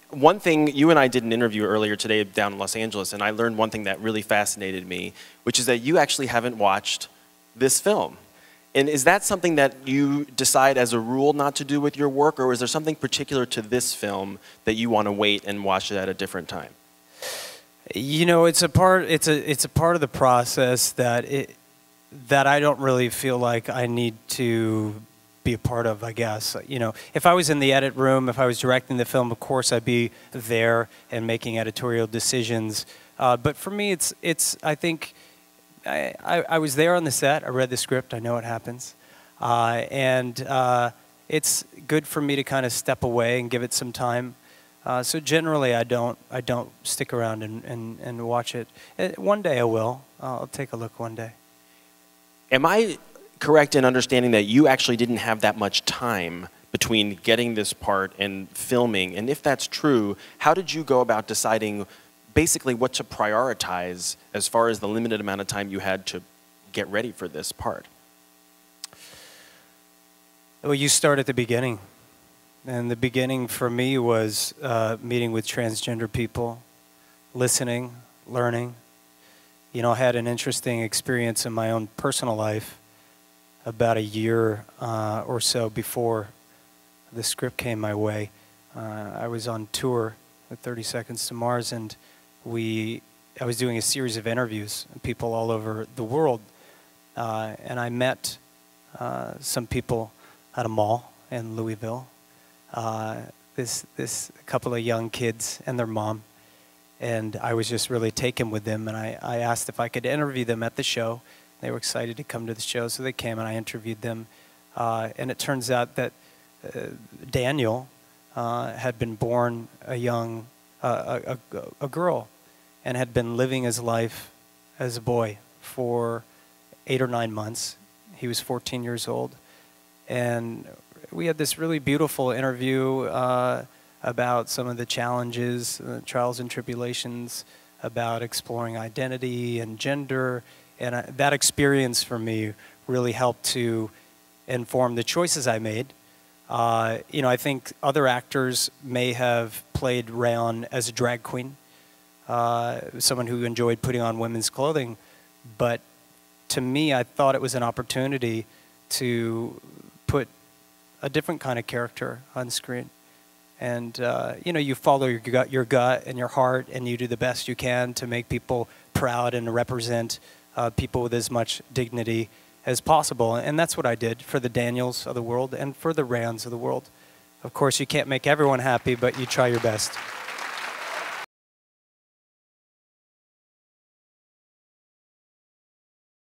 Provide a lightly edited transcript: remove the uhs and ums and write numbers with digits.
One thing, you and I did an interview earlier today down in Los Angeles, and I learned one thing that really fascinated me, which is that you actually haven't watched this film. And is that something that you decide as a rule not to do with your work, or is there something particular to this film that you want to wait and watch it at a different time? You know, it's a part of the process that I don't really feel like I need to be a part of, I guess. You know, if I was in the edit room, if I was directing the film, of course I'd be there and making editorial decisions. But for me, I think I was there on the set. I read the script. I know what happens, and it's good for me to kind of step away and give it some time. So generally, I don't stick around and watch it. One day I will. I'll take a look one day. Am I correct in understanding that you actually didn't have that much time between getting this part and filming? And if that's true, how did you go about deciding basically what to prioritize as far as the limited amount of time you had to get ready for this part? Well, you start at the beginning. And the beginning for me was meeting with transgender people, listening, learning. You know, I had an interesting experience in my own personal life about a year or so before the script came my way. I was on tour with 30 Seconds to Mars, and I was doing a series of interviews with people all over the world. And I met some people at a mall in Louisville. This couple of young kids and their mom, and I was just really taken with them, and I asked if I could interview them at the show. They were excited to come to the show, so they came and I interviewed them. And it turns out that Daniel had been born a girl, and had been living his life as a boy for 8 or 9 months. He was 14 years old, and we had this really beautiful interview about some of the challenges, trials and tribulations, about exploring identity and gender. And that experience for me really helped to inform the choices I made. You know, I think other actors may have played Rayon as a drag queen, someone who enjoyed putting on women's clothing. But to me, I thought it was an opportunity to put a different kind of character on screen. And, you know, you follow your gut and your heart, and you do the best you can to make people proud and represent people with as much dignity as possible. And that's what I did for the Daniels of the world and for the Rayons of the world. Of course, you can't make everyone happy, but you try your best.